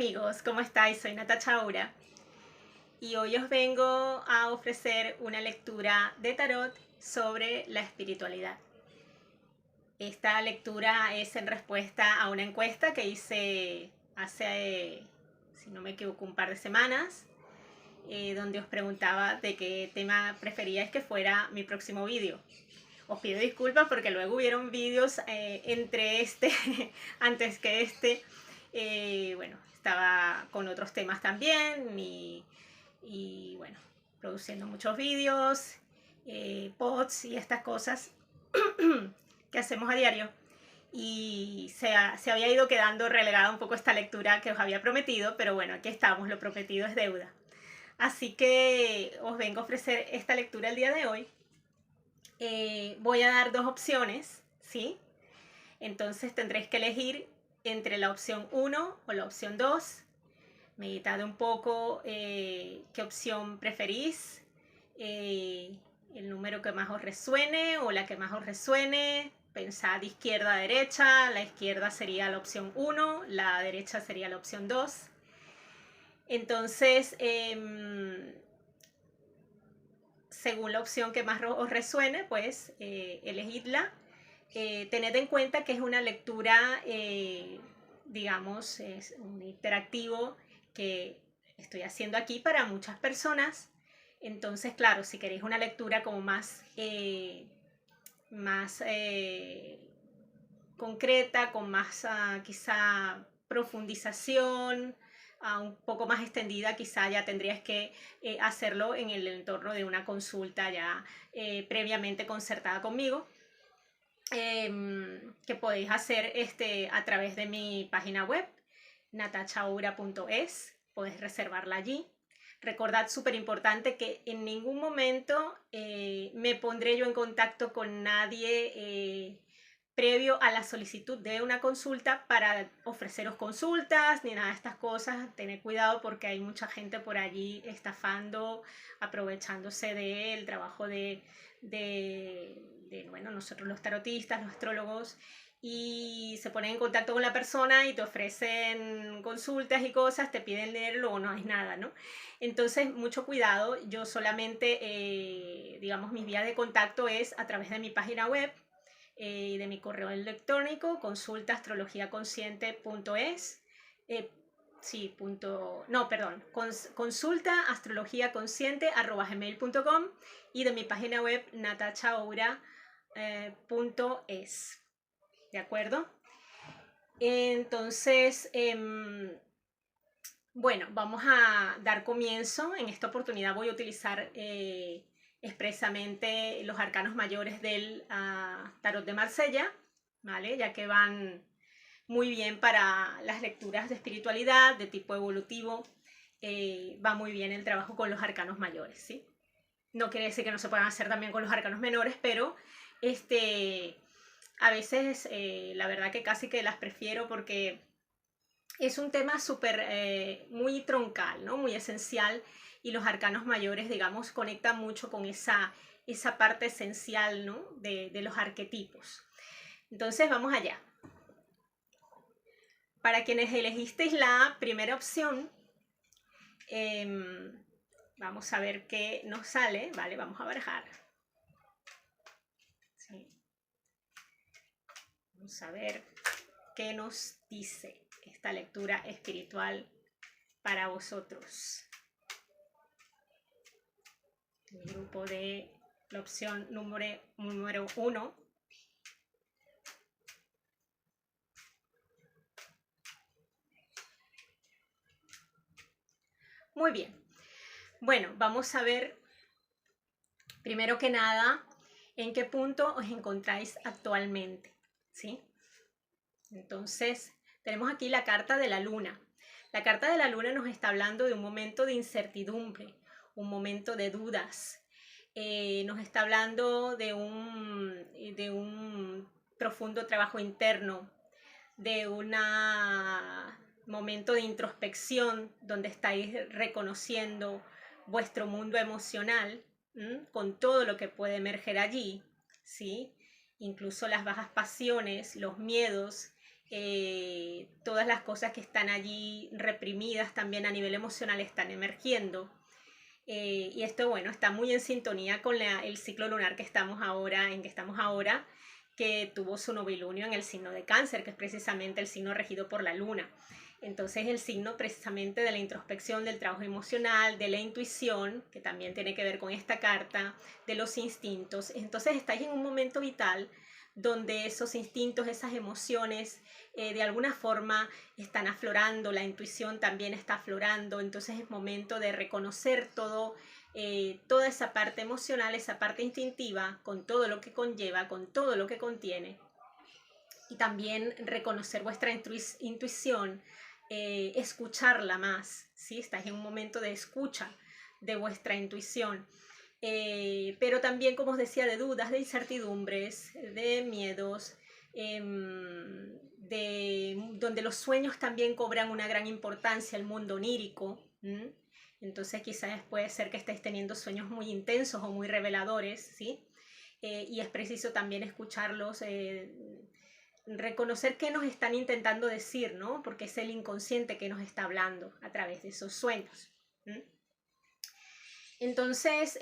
amigos, ¿cómo estáis? Soy Natacha Aura y hoy os vengo a ofrecer una lectura de tarot sobre la espiritualidad. Esta lectura es en respuesta a una encuesta que hice hace, si no me equivoco, un par de semanas, donde os preguntaba de qué tema preferíais que fuera mi próximo vídeo. Os pido disculpas porque luego hubieron vídeos entre este, antes que este. Bueno, estaba con otros temas también y bueno, produciendo muchos vídeos, posts y estas cosas que hacemos a diario. Y se había ido quedando relegada un poco esta lectura que os había prometido, pero bueno, aquí estamos, lo prometido es deuda. Así que os vengo a ofrecer esta lectura el día de hoy. Voy a dar dos opciones, ¿sí? Entonces tendréis que elegir entre la opción 1 o la opción 2. Meditad un poco qué opción preferís, el número que más os resuene o la que más os resuene. Pensad izquierda a derecha, la izquierda sería la opción 1, la derecha sería la opción 2. Entonces, según la opción que más os resuene, pues elegidla. Tened en cuenta que es una lectura, digamos, es un interactivo que estoy haciendo aquí para muchas personas. Entonces, claro, si queréis una lectura como más concreta, con más quizá profundización, un poco más extendida, quizá ya tendrías que hacerlo en el entorno de una consulta ya previamente concertada conmigo, que podéis hacer a través de mi página web, natachaura.es, podéis reservarla allí. Recordad, súper importante, que en ningún momento me pondré yo en contacto con nadie previo a la solicitud de una consulta para ofreceros consultas ni nada de estas cosas. Tened cuidado porque hay mucha gente por allí estafando, aprovechándose del trabajo de bueno, nosotros los tarotistas, los astrólogos, y se ponen en contacto con la persona y te ofrecen consultas y cosas, te piden dinero y luego no hay nada, ¿no? Entonces, mucho cuidado. Yo solamente, digamos, mi vía de contacto es a través de mi página web, de mi correo electrónico, consultaastrologiaconsciente.es, sí, consulta astrologiaconsciente@gmail.com, y de mi página web natachaura.es. ¿De acuerdo? Entonces, bueno, vamos a dar comienzo. En esta oportunidad voy a utilizar expresamente los arcanos mayores del tarot de Marsella, ¿vale? Ya que van muy bien para las lecturas de espiritualidad de tipo evolutivo. Va muy bien el trabajo con los arcanos mayores, ¿sí? No quiere decir que no se puedan hacer también con los arcanos menores, pero a veces la verdad que casi que las prefiero porque es un tema súper, muy troncal, ¿no? Muy esencial, y los arcanos mayores, digamos, conectan mucho con esa parte esencial, ¿no? de los arquetipos. Entonces, vamos allá. Para quienes elegisteis la primera opción, vamos a ver qué nos sale, ¿vale? Vamos a barajar. Sí. Vamos a ver qué nos dice esta lectura espiritual para vosotros. El grupo de la opción número 1. Muy bien. Bueno, vamos a ver, primero que nada, en qué punto os encontráis actualmente, ¿sí? Entonces, tenemos aquí la carta de la luna. La carta de la luna nos está hablando de un momento de incertidumbre, un momento de dudas. Nos está hablando de un profundo trabajo interno, de un momento de introspección donde estáis reconociendo vuestro mundo emocional, con todo lo que puede emerger allí, ¿sí? Incluso las bajas pasiones, los miedos, todas las cosas que están allí reprimidas también a nivel emocional están emergiendo. Y esto, bueno, está muy en sintonía con el ciclo lunar que estamos ahora, que tuvo su novilunio en el signo de Cáncer, que es precisamente el signo regido por la luna. Entonces el signo precisamente de la introspección, del trabajo emocional, de la intuición, que también tiene que ver con esta carta, de los instintos. Entonces estáis en un momento vital donde esos instintos, esas emociones, de alguna forma están aflorando, la intuición también está aflorando, entonces es momento de reconocer toda esa parte emocional, esa parte instintiva, con todo lo que conlleva, con todo lo que contiene, y también reconocer vuestra intuición, escucharla más, ¿sí? Estáis en un momento de escucha de vuestra intuición. Pero también, como os decía, de dudas, de incertidumbres, de miedos, donde los sueños también cobran una gran importancia, el mundo onírico. Entonces quizás puede ser que estéis teniendo sueños muy intensos o muy reveladores, ¿sí? Y es preciso también escucharlos, reconocer qué nos están intentando decir, ¿no? Porque es el inconsciente que nos está hablando a través de esos sueños. Entonces,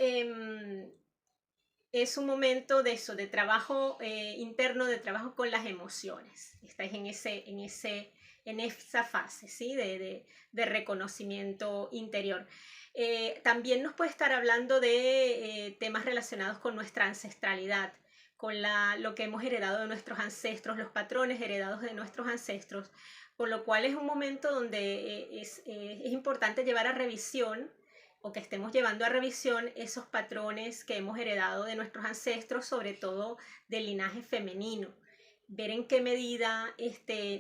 es un momento de eso, de trabajo interno, de trabajo con las emociones. Estáis en esa fase, ¿sí? De reconocimiento interior. También nos puede estar hablando de temas relacionados con nuestra ancestralidad, con lo que hemos heredado de nuestros ancestros, los patrones heredados de nuestros ancestros, por lo cual es un momento donde es importante llevar a revisión, o que estemos llevando a revisión esos patrones que hemos heredado de nuestros ancestros, sobre todo del linaje femenino. Ver en qué medida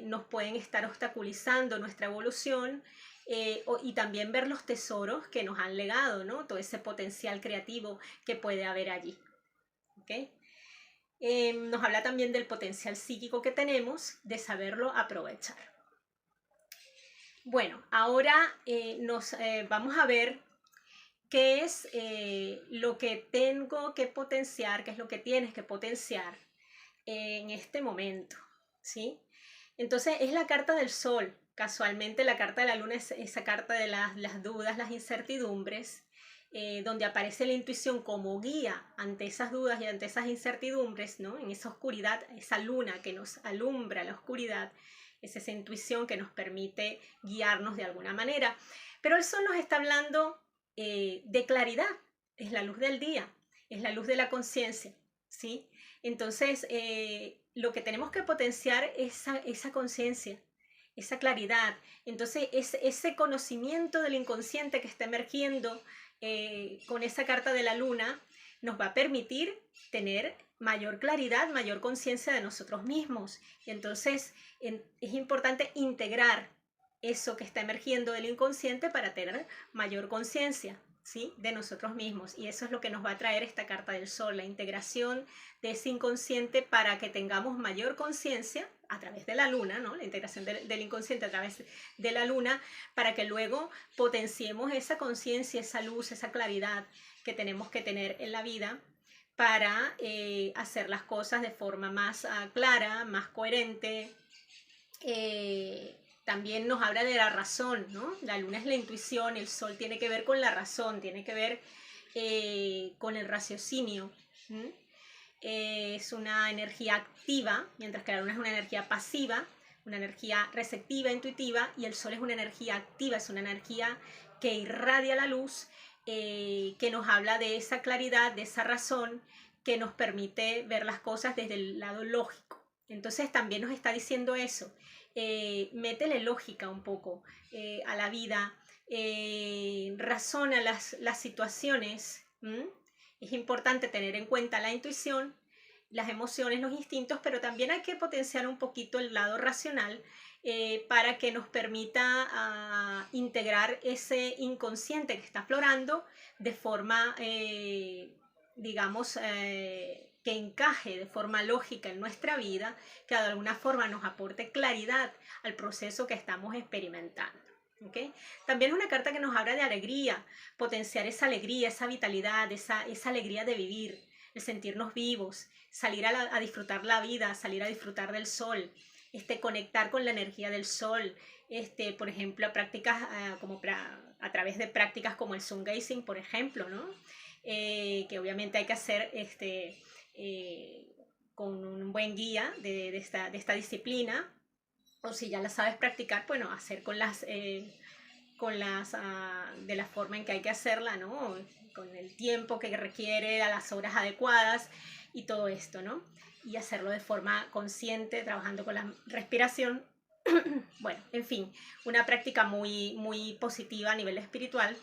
nos pueden estar obstaculizando nuestra evolución, y también ver los tesoros que nos han legado, ¿no? Todo ese potencial creativo que puede haber allí. ¿Okay? Nos habla también del potencial psíquico que tenemos, de saberlo aprovechar. Bueno, ahora vamos a ver qué es lo que tengo que potenciar, qué es lo que tienes que potenciar en este momento, ¿sí? Entonces es la carta del sol. Casualmente la carta de la luna es esa carta de las dudas, las incertidumbres, donde aparece la intuición como guía ante esas dudas y ante esas incertidumbres, ¿no? En esa oscuridad, esa luna que nos alumbra la oscuridad, es esa intuición que nos permite guiarnos de alguna manera. Pero el sol nos está hablando de claridad, es la luz del día, es la luz de la conciencia, ¿sí? Entonces, lo que tenemos que potenciar es esa conciencia, esa claridad. Entonces, ese conocimiento del inconsciente que está emergiendo con esa carta de la luna nos va a permitir tener mayor claridad, mayor conciencia de nosotros mismos. Y entonces, es importante integrar eso que está emergiendo del inconsciente para tener mayor conciencia, ¿sí? De nosotros mismos. Y eso es lo que nos va a traer esta carta del sol, la integración de ese inconsciente para que tengamos mayor conciencia a través de la luna, ¿no? La integración del inconsciente a través de la luna, para que luego potenciemos esa conciencia, esa luz, esa claridad que tenemos que tener en la vida para hacer las cosas de forma más clara, más coherente. También nos habla de la razón, ¿no? La luna es la intuición, el sol tiene que ver con la razón, tiene que ver con el raciocinio. Es una energía activa, mientras que la luna es una energía pasiva, una energía receptiva, intuitiva, y el sol es una energía activa, es una energía que irradia la luz, que nos habla de esa claridad, de esa razón, que nos permite ver las cosas desde el lado lógico. Entonces también nos está diciendo eso. Métele lógica un poco a la vida, razona las situaciones. Es importante tener en cuenta la intuición, las emociones, los instintos, pero también hay que potenciar un poquito el lado racional para que nos permita integrar ese inconsciente que está aflorando de forma, digamos, que encaje de forma lógica en nuestra vida, que de alguna forma nos aporte claridad al proceso que estamos experimentando. ¿Okay? También es una carta que nos habla de alegría, potenciar esa alegría, esa vitalidad, esa alegría de vivir, el sentirnos vivos, salir a disfrutar la vida, salir a disfrutar del sol, conectar con la energía del sol, por ejemplo, a prácticas a través de prácticas como el sun gazing, por ejemplo, ¿no? Que obviamente hay que hacer con un buen guía de esta disciplina, o si ya la sabes practicar, bueno, hacer de la forma en que hay que hacerla, ¿no? Con el tiempo que requiere, a las horas adecuadas y todo esto, ¿no? Y hacerlo de forma consciente, trabajando con la respiración. Bueno, en fin, una práctica muy, muy positiva a nivel espiritual,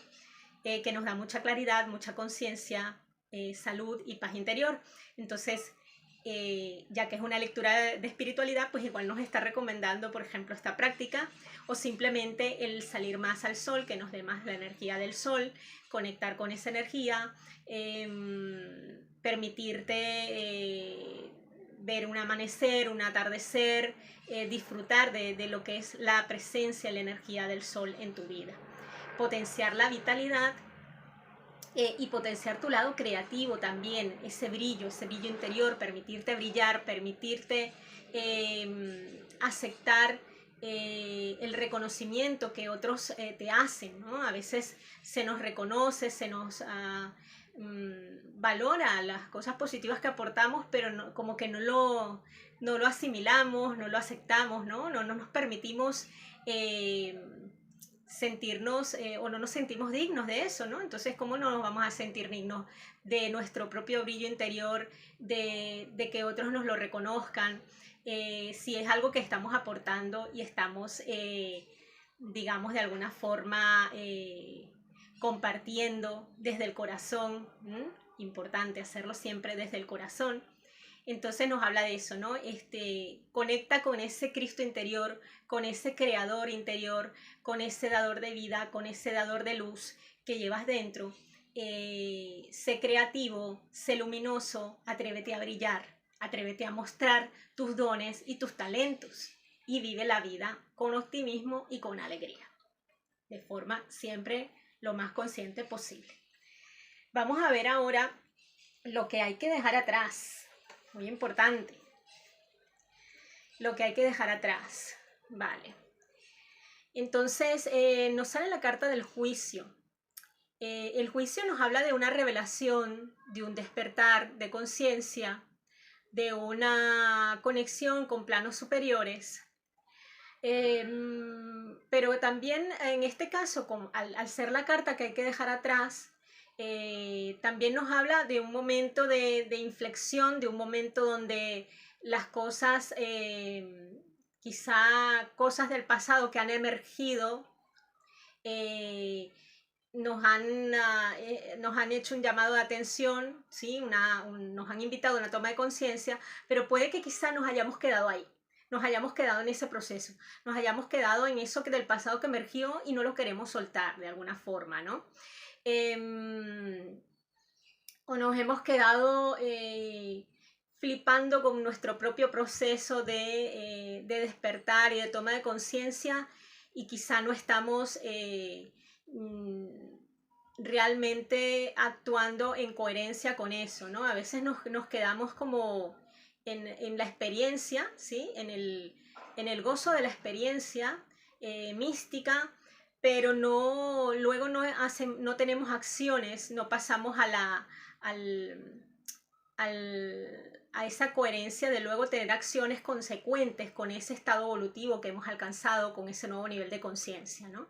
que nos da mucha claridad, mucha conciencia, salud y paz interior. Entonces, ya que es una lectura de espiritualidad, pues igual nos está recomendando, por ejemplo, esta práctica, o simplemente el salir más al sol, que nos dé más la energía del sol, conectar con esa energía, permitirte ver un amanecer, un atardecer, disfrutar de lo que es la presencia, la energía del sol en tu vida. Potenciar la vitalidad y potenciar tu lado creativo también, ese brillo interior, permitirte brillar, permitirte aceptar el reconocimiento que otros te hacen, ¿no? A veces se nos reconoce, se nos valora las cosas positivas que aportamos, pero no, como que no lo asimilamos, no lo aceptamos, ¿no? No nos permitimos sentirnos o no nos sentimos dignos de eso, ¿no? Entonces, ¿cómo no nos vamos a sentir dignos de nuestro propio brillo interior, de que otros nos lo reconozcan, si es algo que estamos aportando y estamos, digamos, de alguna forma compartiendo desde el corazón? Importante hacerlo siempre desde el corazón. Entonces nos habla de eso, ¿no? Conecta con ese Cristo interior, con ese creador interior, con ese dador de vida, con ese dador de luz que llevas dentro. Sé creativo, sé luminoso, atrévete a brillar, atrévete a mostrar tus dones y tus talentos y vive la vida con optimismo y con alegría, de forma siempre lo más consciente posible. Vamos a ver ahora lo que hay que dejar atrás. Muy importante. Lo que hay que dejar atrás. Vale. Entonces, nos sale la carta del juicio. El juicio nos habla de una revelación, de un despertar de conciencia, de una conexión con planos superiores. Pero también en este caso, al ser la carta que hay que dejar atrás, también nos habla de un momento de inflexión, de un momento donde las cosas, quizá cosas del pasado que han emergido, nos han hecho un llamado de atención, ¿sí? Nos han invitado a una toma de conciencia, pero puede que quizá nos hayamos quedado ahí. Nos hayamos quedado en ese proceso, nos hayamos quedado en eso del pasado que emergió y no lo queremos soltar de alguna forma, ¿no? O nos hemos quedado flipando con nuestro propio proceso de despertar y de toma de conciencia y quizá no estamos realmente actuando en coherencia con eso, ¿no? A veces nos quedamos como en la experiencia, ¿sí? En el gozo de la experiencia mística, pero luego no tenemos acciones, no pasamos a esa coherencia de luego tener acciones consecuentes con ese estado evolutivo que hemos alcanzado, con ese nuevo nivel de conciencia, ¿no?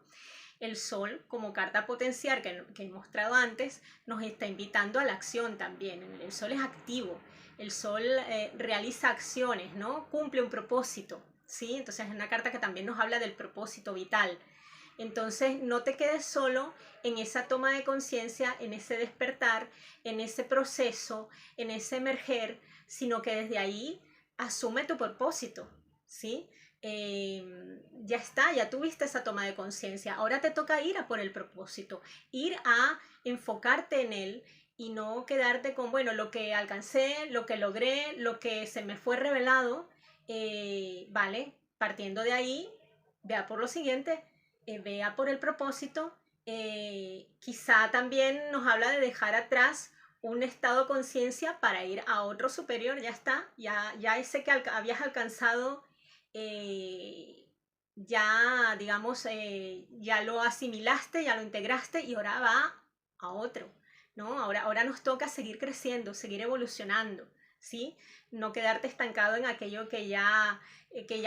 El sol, como carta potencial que he mostrado antes, nos está invitando a la acción también. El sol es activo, el sol realiza acciones, ¿no? Cumple un propósito, ¿sí? Entonces es una carta que también nos habla del propósito vital. Entonces no te quedes solo en esa toma de conciencia, en ese despertar, en ese proceso, en ese emerger, sino que desde ahí asume tu propósito, ¿sí? Ya está, ya tuviste esa toma de conciencia, ahora te toca ir a por el propósito, ir a enfocarte en él y no quedarte con, bueno, lo que alcancé, lo que logré, lo que se me fue revelado, vale, partiendo de ahí, vea por lo siguiente, vea por el propósito. Quizá también nos habla de dejar atrás un estado de conciencia para ir a otro superior, ya está, ya ese que habías alcanzado ya, digamos, ya lo asimilaste, ya lo integraste y ahora va a otro, ¿no? Ahora nos toca seguir creciendo, seguir evolucionando, ¿sí? No quedarte estancado en aquello que ya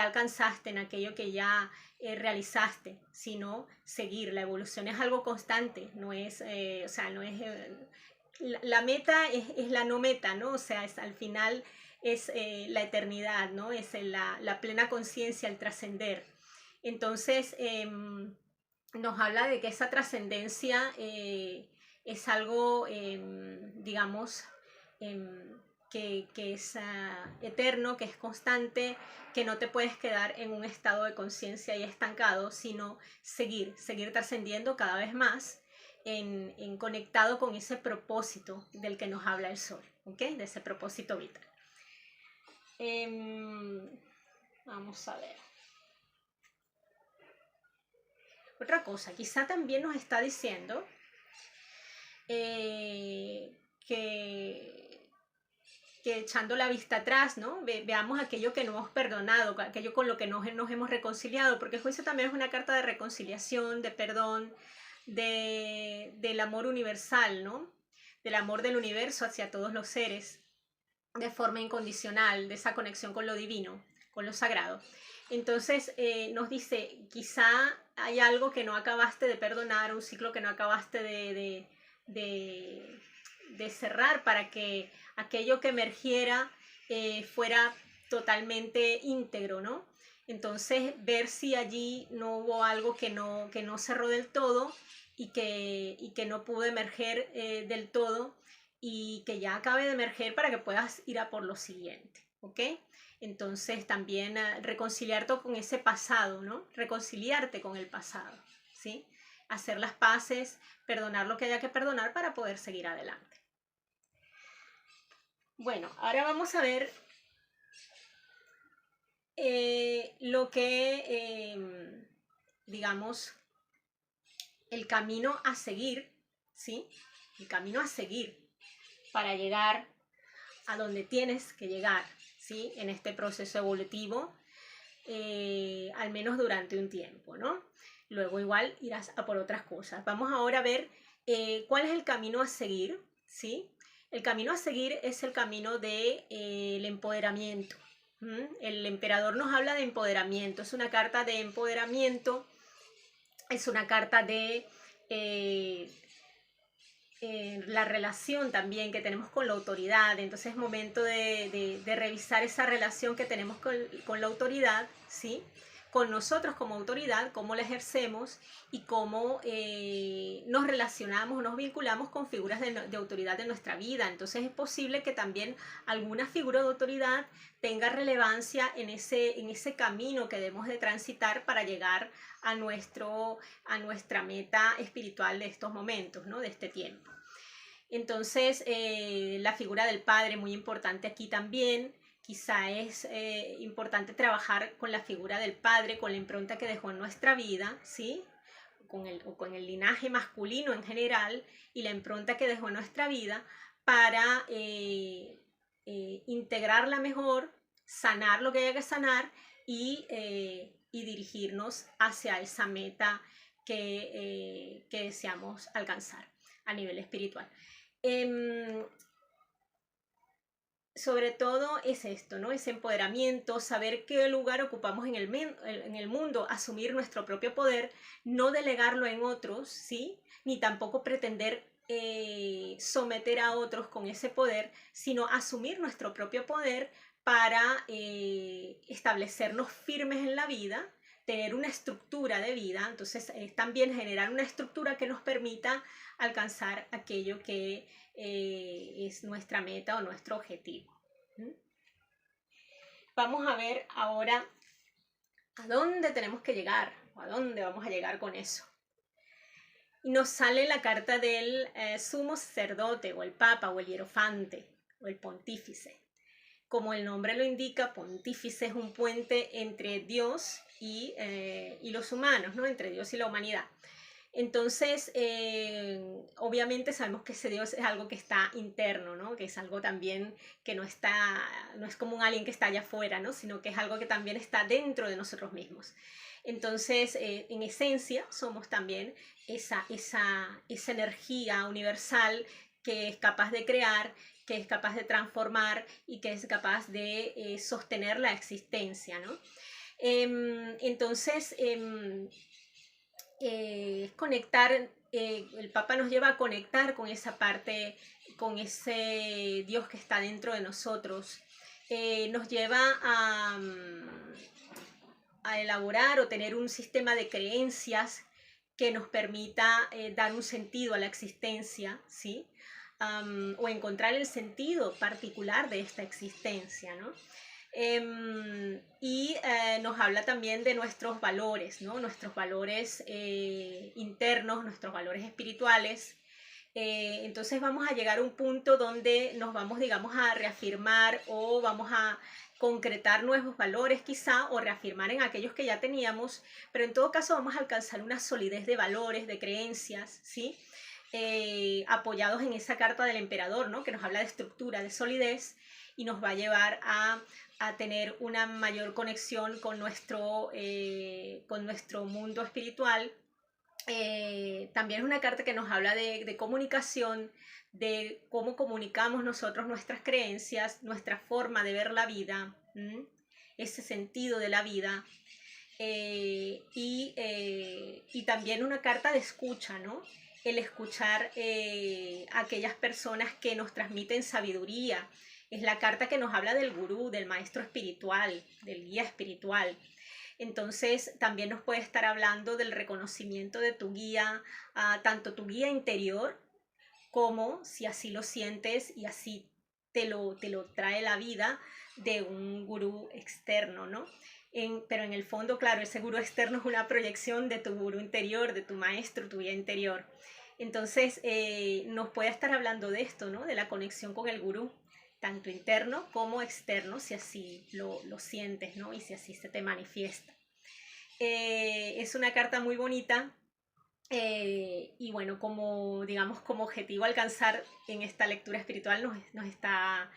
alcanzaste, en aquello que ya realizaste, sino seguir. La evolución es algo constante, no es, o sea, no es... la meta es la no meta, ¿no? O sea, es, al final es la eternidad, ¿no? Es la plena conciencia, el trascender. Entonces, nos habla de que esa trascendencia es algo, digamos, que es eterno, que es constante, que no te puedes quedar en un estado de conciencia y estancado, sino seguir trascendiendo cada vez más en conectado con ese propósito del que nos habla el sol, ¿ok? De ese propósito vital. Vamos a ver. Otra cosa, quizá también nos está diciendo que echando la vista atrás, ¿no? Veamos aquello que no hemos perdonado, aquello con lo que nos hemos reconciliado, porque el juicio también es una carta de reconciliación, de perdón, del amor universal, ¿no? Del amor del universo hacia todos los seres, de forma incondicional, de esa conexión con lo divino, con lo sagrado. Entonces nos dice, quizá hay algo que no acabaste de perdonar, un ciclo que no acabaste de cerrar para que aquello que emergiera fuera totalmente íntegro, ¿no? Entonces ver si allí no hubo algo que no cerró del todo y que no pudo emerger del todo y que ya acabe de emerger para que puedas ir a por lo siguiente, ¿ok? Entonces también reconciliarte con ese pasado, ¿no? Reconciliarte con el pasado, ¿sí? Hacer las paces, perdonar lo que haya que perdonar para poder seguir adelante. Bueno, ahora vamos a ver lo que, digamos, el camino a seguir, ¿sí? El camino a seguir para llegar a donde tienes que llegar, ¿sí? En este proceso evolutivo, al menos durante un tiempo, ¿no? Luego igual irás a por otras cosas. Vamos ahora a ver cuál es el camino a seguir, ¿sí? El camino a seguir es el camino del empoderamiento. El emperador nos habla de empoderamiento, es una carta de empoderamiento, es una carta de la relación también que tenemos con la autoridad. Entonces es momento de revisar esa relación que tenemos con la autoridad, ¿sí? Con nosotros como autoridad, cómo la ejercemos y cómo nos relacionamos, nos vinculamos con figuras de autoridad de nuestra vida. Entonces es posible que también alguna figura de autoridad tenga relevancia en ese camino que debemos de transitar para llegar a nuestra meta espiritual de estos momentos, ¿no? De este tiempo. Entonces, la figura del padre, muy importante aquí también. Quizá es importante trabajar con la figura del padre, con la impronta que dejó en nuestra vida, ¿sí? Con el linaje masculino en general y la impronta que dejó en nuestra vida para integrarla mejor, sanar lo que haya que sanar y dirigirnos hacia esa meta que deseamos alcanzar a nivel espiritual. Sobre todo es esto, ¿no? Ese empoderamiento, saber qué lugar ocupamos en el mundo, asumir nuestro propio poder, no delegarlo en otros, ¿sí? Ni tampoco pretender someter a otros con ese poder, sino asumir nuestro propio poder para establecernos firmes en la vida, tener una estructura de vida. Entonces también generar una estructura que nos permita alcanzar aquello que es nuestra meta o nuestro objetivo. Vamos a ver ahora a dónde tenemos que llegar o a dónde vamos a llegar con eso. Y nos sale la carta del sumo sacerdote o el papa o el hierofante o el pontífice. Como el nombre lo indica, pontífice es un puente entre Dios y los humanos, ¿no? Entre Dios y la humanidad. Entonces, obviamente sabemos que ese Dios es algo que está interno, ¿no? Que es algo también que no está, no es como un alien que está allá afuera, ¿no? Sino que es algo que también está dentro de nosotros mismos. Entonces, en esencia, somos también esa energía universal que es capaz de crear, que es capaz de transformar y que es capaz de sostener la existencia, ¿no? Entonces, conectar, el Papa nos lleva a conectar con esa parte, con ese Dios que está dentro de nosotros. Nos lleva a elaborar o tener un sistema de creencias que nos permita dar un sentido a la existencia, ¿sí? O encontrar el sentido particular de esta existencia, ¿no? Nos habla también de nuestros valores, ¿no? Nuestros valores internos, nuestros valores espirituales. Entonces vamos a llegar a un punto donde nos vamos, digamos, a reafirmar o vamos a concretar nuevos valores quizá o reafirmar en aquellos que ya teníamos, pero en todo caso vamos a alcanzar una solidez de valores, de creencias, ¿sí? Apoyados en esa carta del emperador, ¿no? Que nos habla de estructura, de solidez y nos va a llevar a tener una mayor conexión con nuestro mundo espiritual. También es una carta que nos habla de comunicación, de cómo comunicamos nosotros nuestras creencias, nuestra forma de ver la vida, ese sentido de la vida. Y también una carta de escucha, ¿no? El escuchar a aquellas personas que nos transmiten sabiduría. Es la carta que nos habla del gurú, del maestro espiritual, del guía espiritual. Entonces también nos puede estar hablando del reconocimiento de tu guía, tanto tu guía interior como, si así lo sientes y así te lo trae la vida, de un gurú externo, ¿no? Pero en el fondo, claro, ese gurú externo es una proyección de tu gurú interior, de tu maestro, tu guía interior. Entonces nos puede estar hablando de esto, ¿no? De la conexión con el gurú, tanto interno como externo, si así lo sientes, ¿no? Y si así se te manifiesta. Es una carta muy bonita y bueno, como digamos, como objetivo alcanzar en esta lectura espiritual nos está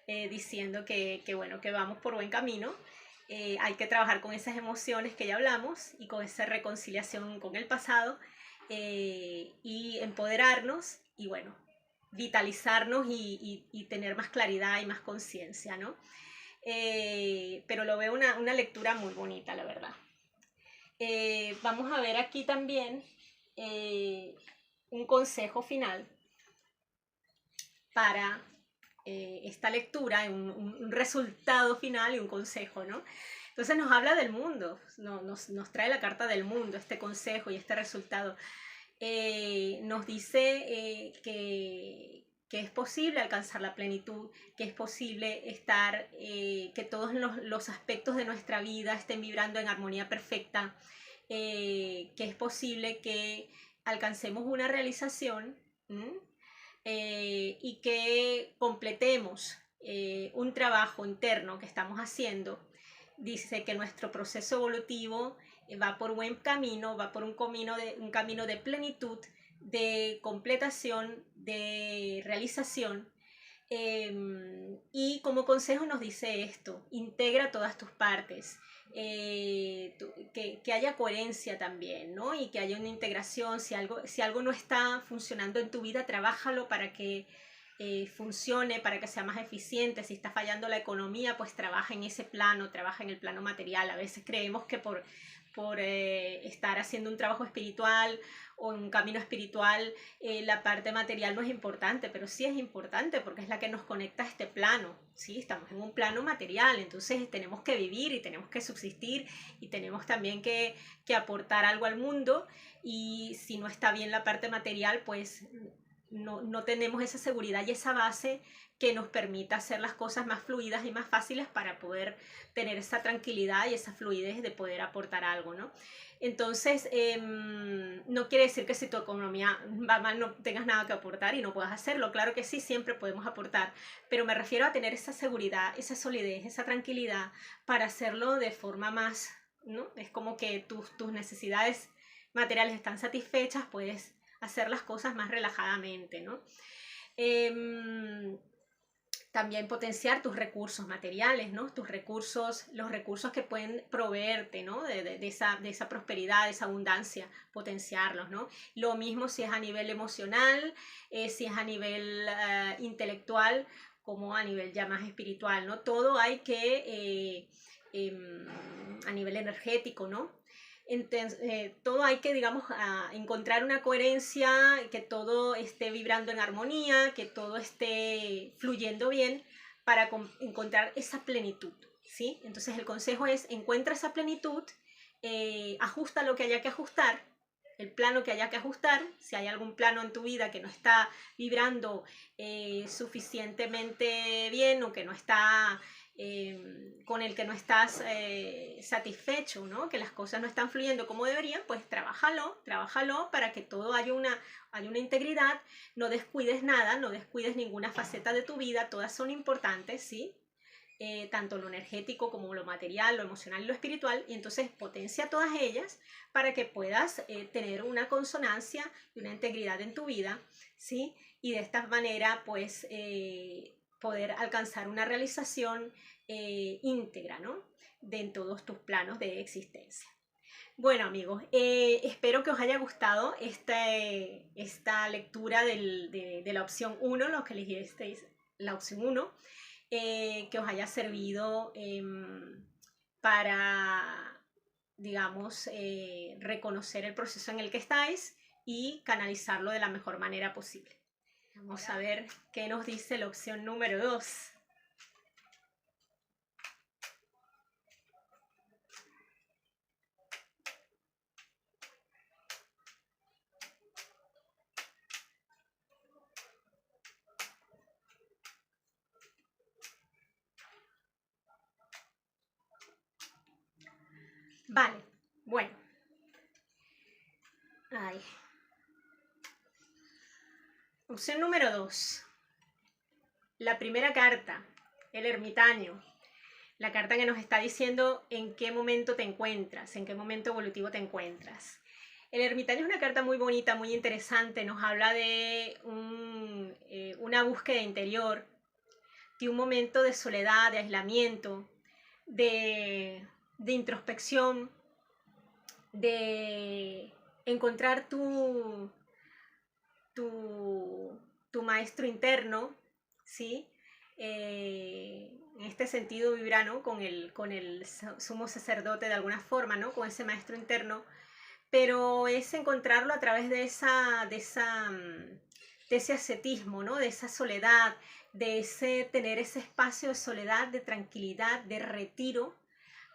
diciendo bueno, que vamos por buen camino. Hay que trabajar con esas emociones que ya hablamos y con esa reconciliación con el pasado y empoderarnos y bueno, vitalizarnos y tener más claridad y más conciencia, ¿no? Pero lo veo una lectura muy bonita, la verdad. Vamos a ver aquí también un consejo final para esta lectura, un resultado final y un consejo, ¿no? Entonces nos habla del mundo, nos trae la carta del mundo, este consejo y este resultado. Nos dice que es posible alcanzar la plenitud, que es posible estar, que todos los aspectos de nuestra vida estén vibrando en armonía perfecta, que es posible que alcancemos una realización y que completemos un trabajo interno que estamos haciendo. Dice que nuestro proceso evolutivo va por buen camino, va por un camino de plenitud, de completación, de realización. Y como consejo nos dice esto: integra todas tus partes, que haya coherencia también, ¿no? Y que haya una integración. Si algo no está funcionando en tu vida, trabájalo para que funcione, para que sea más eficiente. Si está fallando la economía, pues trabaja en ese plano, trabaja en el plano material. A veces creemos que por estar haciendo un trabajo espiritual o un camino espiritual, la parte material no es importante, pero sí es importante porque es la que nos conecta a este plano, ¿sí? Estamos en un plano material, entonces tenemos que vivir y tenemos que subsistir y tenemos también que aportar algo al mundo, y si no está bien la parte material, pues no tenemos esa seguridad y esa base que nos permita hacer las cosas más fluidas y más fáciles para poder tener esa tranquilidad y esa fluidez de poder aportar algo, ¿no? Entonces, no quiere decir que si tu economía va mal no tengas nada que aportar y no puedas hacerlo. Claro que sí, siempre podemos aportar, pero me refiero a tener esa seguridad, esa solidez, esa tranquilidad para hacerlo de forma más, ¿no? Es como que tus necesidades materiales están satisfechas, puedes hacer las cosas más relajadamente, ¿no? También potenciar tus recursos materiales, ¿no? Tus recursos, los recursos que pueden proveerte, ¿no? De esa prosperidad, de esa abundancia, potenciarlos, ¿no? Lo mismo si es a nivel emocional, si es a nivel intelectual, como a nivel ya más espiritual, ¿no? Todo hay que, a nivel energético, ¿no? Entonces, todo hay que, digamos, encontrar una coherencia, que todo esté vibrando en armonía, que todo esté fluyendo bien para encontrar esa plenitud, ¿sí? Entonces el consejo es, encuentra esa plenitud, ajusta lo que haya que ajustar, el plano que haya que ajustar, si hay algún plano en tu vida que no está vibrando suficientemente bien o que no está... con el que no estás satisfecho, ¿no? Que las cosas no están fluyendo como deberían, pues trabájalo para que todo haya una integridad, no descuides nada, no descuides ninguna faceta de tu vida, todas son importantes, ¿sí? Tanto lo energético como lo material, lo emocional y lo espiritual, y entonces potencia todas ellas para que puedas tener una consonancia y una integridad en tu vida, ¿sí? Y de esta manera, pues, poder alcanzar una realización íntegra, ¿no? En todos tus planos de existencia. Bueno, amigos, espero que os haya gustado esta lectura de la opción 1, los que elegisteis la opción 1, que os haya servido para, digamos, reconocer el proceso en el que estáis y canalizarlo de la mejor manera posible. Vamos a ver qué nos dice la opción número 2. Vale, bueno. Ay. Opción número 2. La primera carta, el ermitaño. La carta que nos está diciendo en qué momento te encuentras, en qué momento evolutivo te encuentras. El ermitaño es una carta muy bonita, muy interesante. Nos habla de una búsqueda interior, de un momento de soledad, de aislamiento, de introspección, de encontrar tu maestro interno, ¿sí? En este sentido vibra, ¿no? con el sumo sacerdote de alguna forma, ¿no? Con ese maestro interno, pero es encontrarlo a través de ese ascetismo, ¿no? De esa soledad, de tener ese espacio de soledad, de tranquilidad, de retiro,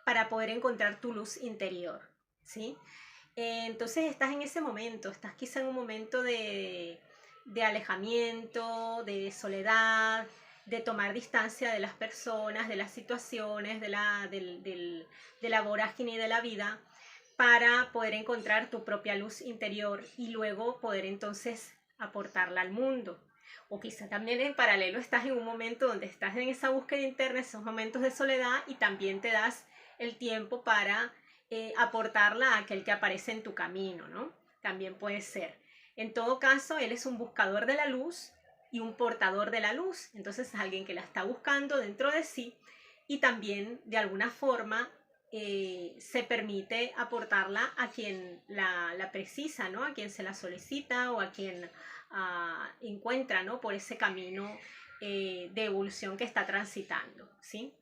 para poder encontrar tu luz interior, ¿sí? Entonces estás en ese momento, estás quizá en un momento de alejamiento, de soledad, de tomar distancia de las personas, de las situaciones, de la vorágine y de la vida, para poder encontrar tu propia luz interior y luego poder entonces aportarla al mundo. O quizá también en paralelo estás en un momento donde estás en esa búsqueda interna, esos momentos de soledad, y también te das el tiempo para aportarla a aquel que aparece en tu camino, ¿no? También puede ser. En todo caso, él es un buscador de la luz y un portador de la luz. Entonces es alguien que la está buscando dentro de sí y también de alguna forma se permite aportarla a quien la precisa, ¿no? A quien se la solicita o a quien encuentra, ¿no? Por ese camino de evolución que está transitando, ¿sí?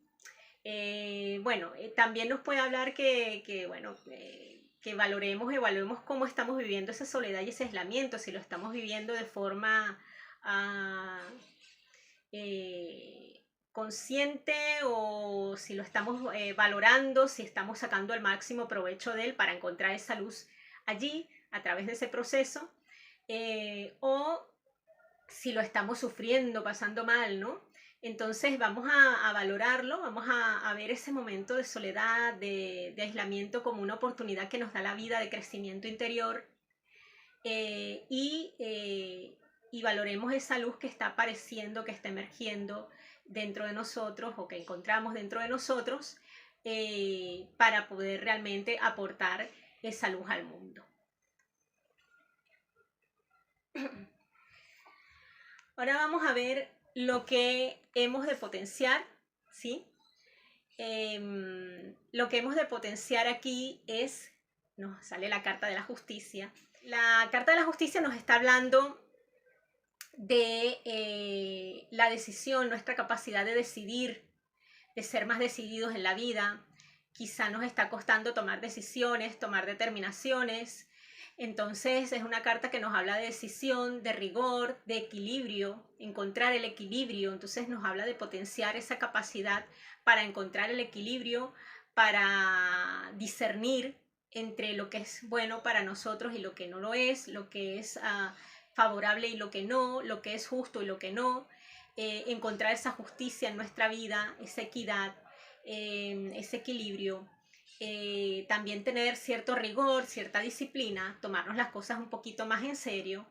Bueno, también nos puede hablar que evaluemos cómo estamos viviendo esa soledad y ese aislamiento, si lo estamos viviendo de forma consciente o si lo estamos valorando, si estamos sacando el máximo provecho de él para encontrar esa luz allí a través de ese proceso, o si lo estamos sufriendo, pasando mal, ¿no? Entonces vamos a valorarlo, vamos a ver ese momento de soledad, de aislamiento como una oportunidad que nos da la vida de crecimiento interior, y valoremos esa luz que está apareciendo, que está emergiendo dentro de nosotros o que encontramos dentro de nosotros, para poder realmente aportar esa luz al mundo. Ahora vamos a ver lo que hemos de potenciar, ¿sí? Lo que hemos de potenciar aquí es, nos sale la carta de la justicia. La carta de la justicia nos está hablando de la decisión, nuestra capacidad de decidir, de ser más decididos en la vida. Quizá nos está costando tomar decisiones, tomar determinaciones. Entonces es una carta que nos habla de decisión, de rigor, de equilibrio, encontrar el equilibrio. Entonces nos habla de potenciar esa capacidad para encontrar el equilibrio, para discernir entre lo que es bueno para nosotros y lo que no lo es, lo que es favorable y lo que no, lo que es justo y lo que no. Encontrar esa justicia en nuestra vida, esa equidad, ese equilibrio. También tener cierto rigor, cierta disciplina, tomarnos las cosas un poquito más en serio.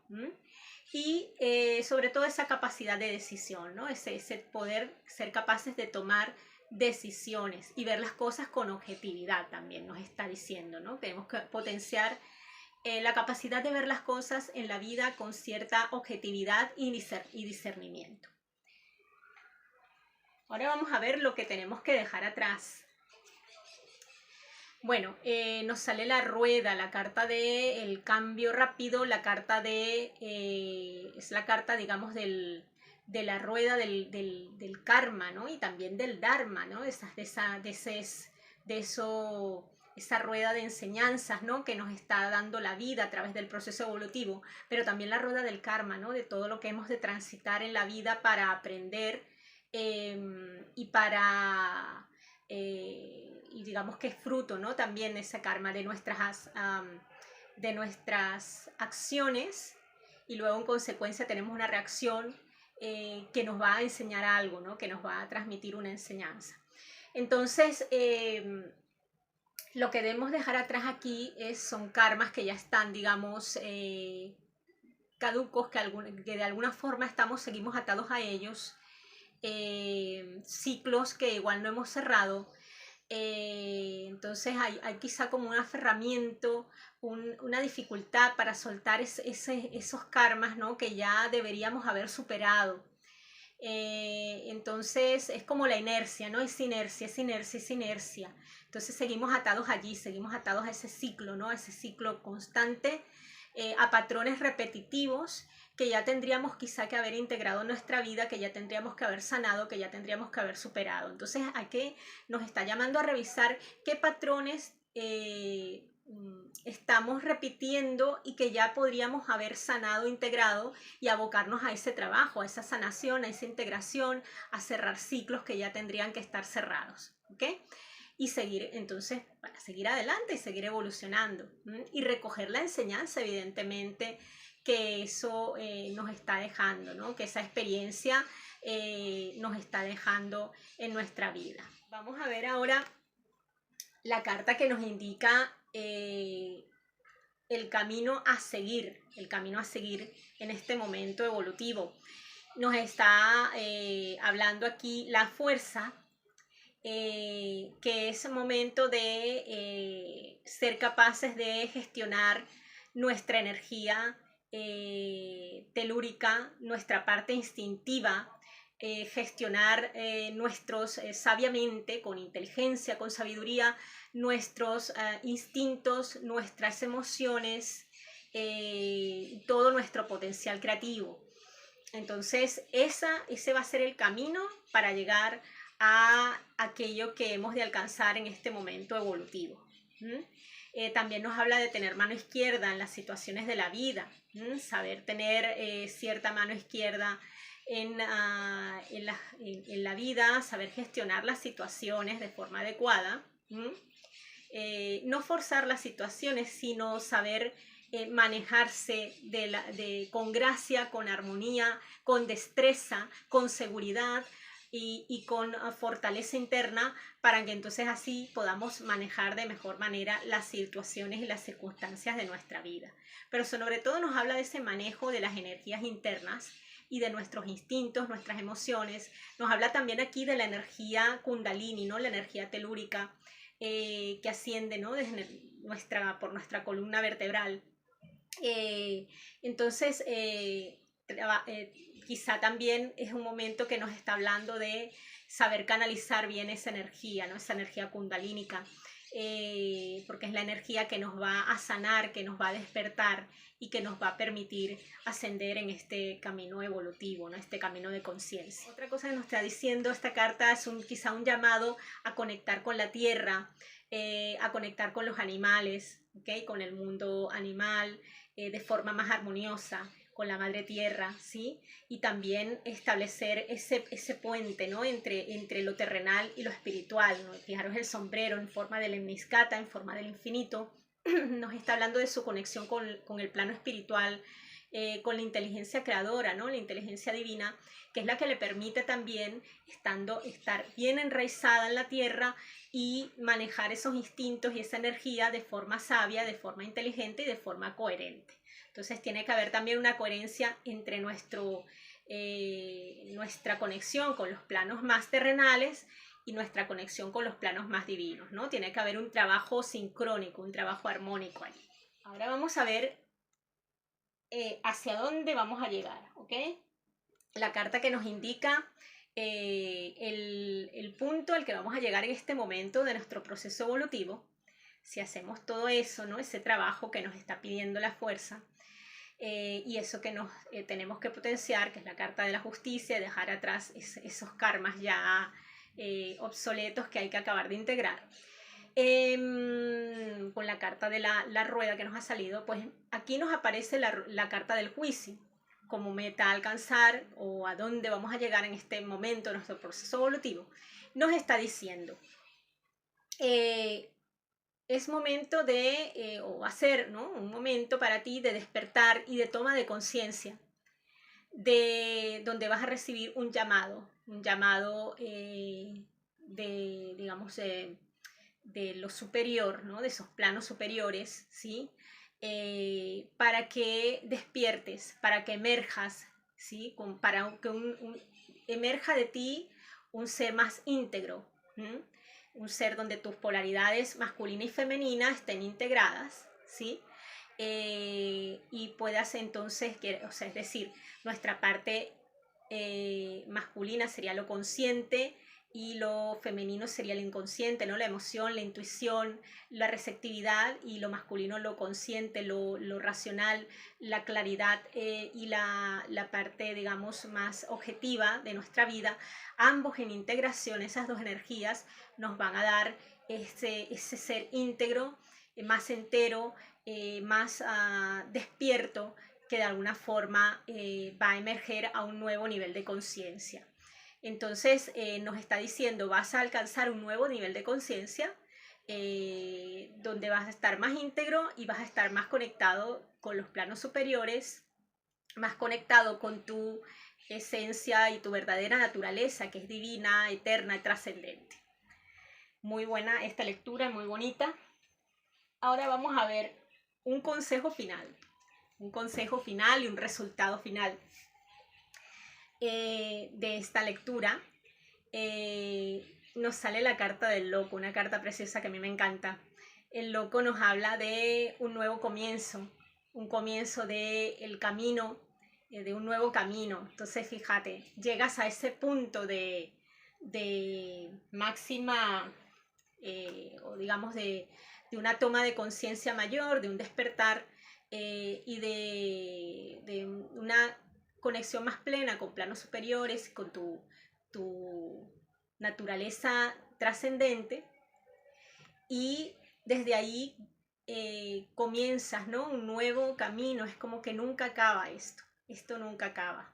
Y sobre todo esa capacidad de decisión, ¿no? Ese poder ser capaces de tomar decisiones y ver las cosas con objetividad también nos está diciendo, ¿no? Tenemos que potenciar la capacidad de ver las cosas en la vida con cierta objetividad y discernimiento. Ahora vamos a ver lo que tenemos que dejar atrás. Bueno, nos sale la rueda, la carta del cambio rápido, la carta de, es la carta, digamos, de la rueda del karma, ¿no? Y también del dharma, ¿no? Esa rueda de enseñanzas, ¿no? Que nos está dando la vida a través del proceso evolutivo, pero también la rueda del karma, ¿no? De todo lo que hemos de transitar en la vida para aprender y para... y digamos que es fruto, ¿no? También de ese karma de nuestras acciones, y luego en consecuencia tenemos una reacción que nos va a enseñar algo, ¿no? Que nos va a transmitir una enseñanza. Entonces, lo que debemos dejar atrás aquí son karmas que ya están, digamos, caducos, que de alguna forma seguimos atados a ellos, ciclos que igual no hemos cerrado. Entonces hay quizá como un aferramiento, una dificultad para soltar esos karmas, ¿no? Que ya deberíamos haber superado. Entonces es como la inercia, ¿no? Es inercia, es inercia, es inercia. Entonces seguimos atados allí, seguimos atados a ese ciclo, ¿no? A ese ciclo constante, a patrones repetitivos que ya tendríamos quizá que haber integrado en nuestra vida, que ya tendríamos que haber sanado, que ya tendríamos que haber superado. Entonces aquí nos está llamando a revisar qué patrones estamos repitiendo y que ya podríamos haber sanado, integrado, y abocarnos a ese trabajo, a esa sanación, a esa integración, a cerrar ciclos que ya tendrían que estar cerrados, ¿ok? Y seguir, entonces, para seguir adelante y seguir evolucionando, y recoger la enseñanza, evidentemente, que eso nos está dejando, ¿no? Que esa experiencia nos está dejando en nuestra vida. Vamos a ver ahora la carta que nos indica el camino a seguir en este momento evolutivo. Nos está hablando aquí la fuerza, que es el momento de ser capaces de gestionar nuestra energía telúrica, nuestra parte instintiva, gestionar sabiamente, con inteligencia, con sabiduría, nuestros instintos, nuestras emociones, todo nuestro potencial creativo. Entonces ese va a ser el camino para llegar a aquello que hemos de alcanzar en este momento evolutivo. También nos habla de tener mano izquierda en las situaciones de la vida, saber tener cierta mano izquierda en la vida, saber gestionar las situaciones de forma adecuada, no forzar las situaciones, sino saber manejarse con gracia, con armonía, con destreza, con seguridad y con fortaleza interna, para que entonces así podamos manejar de mejor manera las situaciones y las circunstancias de nuestra vida. Pero sobre todo nos habla de ese manejo de las energías internas y de nuestros instintos, nuestras emociones. Nos habla también aquí de la energía kundalini, ¿no? La energía telúrica que asciende, ¿no? Por nuestra columna vertebral. Entonces quizá también es un momento que nos está hablando de saber canalizar bien esa energía, ¿no? Esa energía kundalínica, porque es la energía que nos va a sanar, que nos va a despertar y que nos va a permitir ascender en este camino evolutivo, ¿no? Este camino de conciencia. Otra cosa que nos está diciendo esta carta es quizá un llamado a conectar con la tierra, a conectar con los animales, ¿okay? Con el mundo animal de forma más armoniosa, con la madre tierra, ¿sí? Y también establecer ese puente, ¿no? entre lo terrenal y lo espiritual, ¿no? Fijaros el sombrero en forma del Lemniscata, en forma del infinito, nos está hablando de su conexión con el plano espiritual, con la inteligencia creadora, ¿no? La inteligencia divina, que es la que le permite también estar bien enraizada en la tierra y manejar esos instintos y esa energía de forma sabia, de forma inteligente y de forma coherente. Entonces tiene que haber también una coherencia entre nuestra conexión con los planos más terrenales y nuestra conexión con los planos más divinos, ¿no? Tiene que haber un trabajo sincrónico, un trabajo armónico allí. Ahora vamos a ver hacia dónde vamos a llegar, ¿ok? La carta que nos indica el punto al que vamos a llegar en este momento de nuestro proceso evolutivo, si hacemos todo eso, ¿no? Ese trabajo que nos está pidiendo la fuerza, y eso que nos tenemos que potenciar, que es la carta de la justicia, dejar atrás esos karmas ya obsoletos que hay que acabar de integrar. Con la carta de la rueda que nos ha salido, pues aquí nos aparece la carta del juicio como meta a alcanzar o a dónde vamos a llegar en este momento de nuestro proceso evolutivo. Nos está diciendo es momento o va a ser, ¿no? Un momento para ti de despertar y de toma de conciencia, de donde vas a recibir un llamado digamos, de lo superior, ¿no? De esos planos superiores, ¿sí? Para que despiertes, para que emerjas, ¿sí? Para que emerja de ti un ser más íntegro, ¿sí? Un ser donde tus polaridades masculina y femenina estén integradas, ¿sí? Y puedas entonces, o sea, es decir, nuestra parte masculina sería lo consciente y lo femenino sería el inconsciente, ¿no? La emoción, la intuición, la receptividad, y lo masculino lo consciente, lo racional, la claridad y la parte, digamos, más objetiva de nuestra vida. Ambos en integración, esas dos energías nos van a dar ese ser íntegro, más entero, más despierto, que de alguna forma va a emerger a un nuevo nivel de conciencia. Entonces nos está diciendo, vas a alcanzar un nuevo nivel de conciencia donde vas a estar más íntegro y vas a estar más conectado con los planos superiores, más conectado con tu esencia y tu verdadera naturaleza, que es divina, eterna y trascendente. Muy buena esta lectura, muy bonita. Ahora vamos a ver un consejo final y un resultado final de esta lectura. Nos sale la carta del loco, una carta preciosa que a mí me encanta. El loco nos habla de un nuevo comienzo, un comienzo del camino, de un nuevo camino. Entonces, fíjate, llegas a ese punto de máxima, o digamos de una toma de conciencia mayor, de un despertar y de una conexión más plena con planos superiores, con tu naturaleza trascendente, y desde ahí comienzas, ¿no? Un nuevo camino. Es como que nunca acaba esto nunca acaba.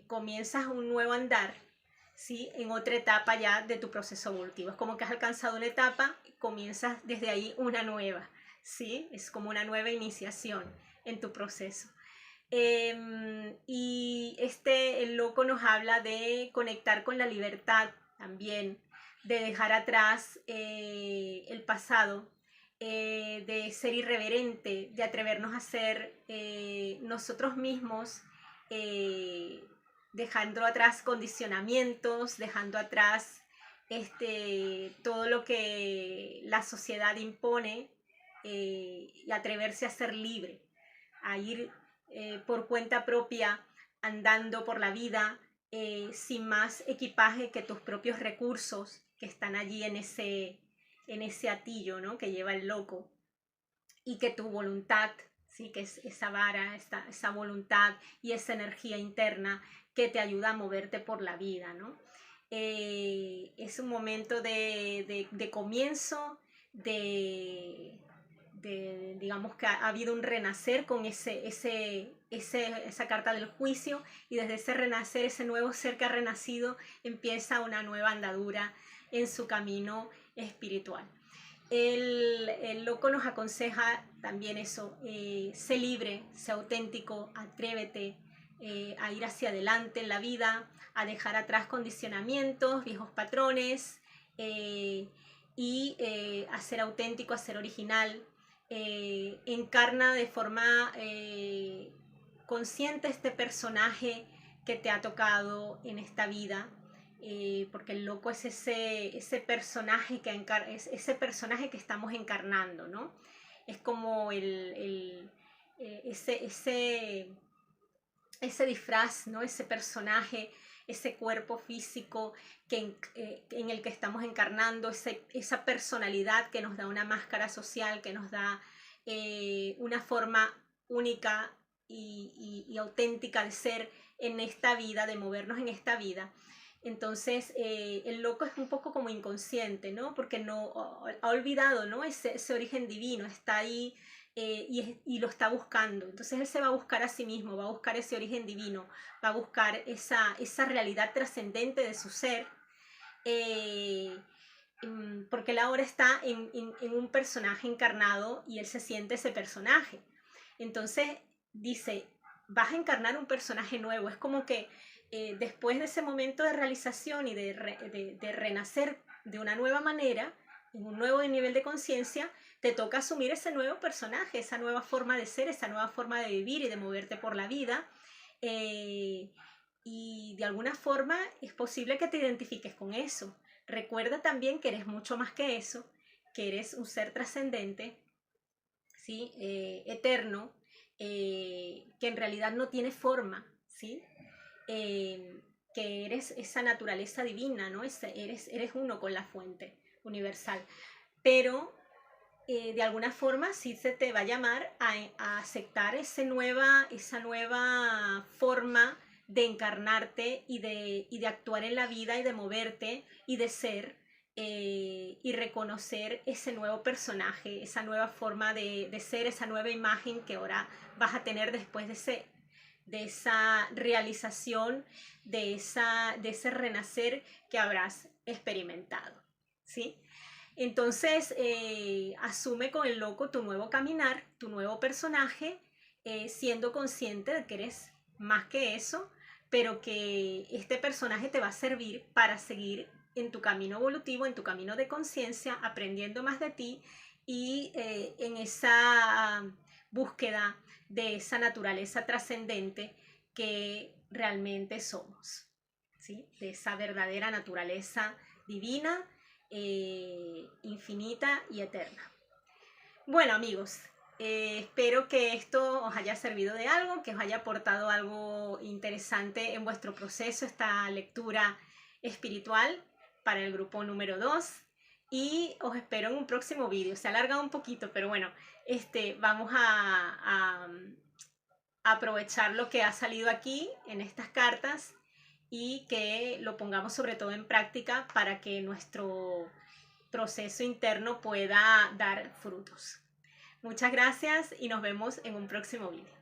Comienzas un nuevo andar, ¿sí? En otra etapa ya de tu proceso evolutivo. Es como que has alcanzado una etapa y comienzas desde ahí una nueva, ¿sí? Es como una nueva iniciación en tu proceso. Y el loco nos habla de conectar con la libertad también, de dejar atrás el pasado, de ser irreverente, de atrevernos a ser nosotros mismos, dejando atrás condicionamientos, dejando atrás todo lo que la sociedad impone, y atreverse a ser libre, a ir por cuenta propia, andando por la vida, sin más equipaje que tus propios recursos que están allí en ese atillo, ¿no?, que lleva el loco, y que tu voluntad, ¿sí?, que es esa vara, esa voluntad y esa energía interna que te ayuda a moverte por la vida, ¿no? Es un momento de comienzo, digamos que ha habido un renacer con esa carta del juicio, y desde ese renacer, ese nuevo ser que ha renacido, empieza una nueva andadura en su camino espiritual. El loco nos aconseja también eso, sé libre, sé auténtico, atrévete a ir hacia adelante en la vida, a dejar atrás condicionamientos, viejos patrones, y a ser auténtico, a ser original. Encarna de forma consciente este personaje que te ha tocado en esta vida, porque el loco es ese personaje ese personaje que estamos encarnando, ¿no? Es como ese disfraz, ¿no? Ese personaje, ese cuerpo físico en el que estamos encarnando, esa personalidad que nos da una máscara social, que nos da una forma única y auténtica de ser en esta vida, de movernos en esta vida. Entonces, el loco es un poco como inconsciente, ¿no? Porque no ha olvidado, ¿no?, ese origen divino, está ahí, y lo está buscando. Entonces él se va a buscar a sí mismo, va a buscar ese origen divino, va a buscar esa realidad trascendente de su ser, porque él ahora está en un personaje encarnado y él se siente ese personaje. Entonces dice, vas a encarnar un personaje nuevo. Es como que después de ese momento de realización y de renacer de una nueva manera, en un nuevo nivel de conciencia, te toca asumir ese nuevo personaje, esa nueva forma de ser, esa nueva forma de vivir y de moverte por la vida. Y de alguna forma es posible que te identifiques con eso. Recuerda también que eres mucho más que eso, que eres un ser trascendente, ¿sí?, eterno, que en realidad no tiene forma, ¿sí? Que eres esa naturaleza divina, ¿no? Eres uno con la fuente universal. Pero de alguna forma sí se te va a llamar a aceptar esa nueva forma de encarnarte y de actuar en la vida y de moverte y de ser, y reconocer ese nuevo personaje, esa nueva forma de ser, esa nueva imagen que ahora vas a tener después de esa realización, de ese renacer que habrás experimentado, ¿sí? Entonces, asume con el loco tu nuevo caminar, tu nuevo personaje, siendo consciente de que eres más que eso, pero que este personaje te va a servir para seguir en tu camino evolutivo, en tu camino de conciencia, aprendiendo más de ti y en esa búsqueda de esa naturaleza trascendente que realmente somos, ¿sí? De esa verdadera naturaleza divina, infinita y eterna. Bueno, amigos, espero que esto os haya servido de algo, que os haya aportado algo interesante en vuestro proceso, esta lectura espiritual para el grupo número 2. Y os espero en un próximo vídeo. Se ha alargado un poquito, pero bueno, vamos a aprovechar lo que ha salido aquí en estas cartas y que lo pongamos sobre todo en práctica para que nuestro proceso interno pueda dar frutos. Muchas gracias y nos vemos en un próximo vídeo.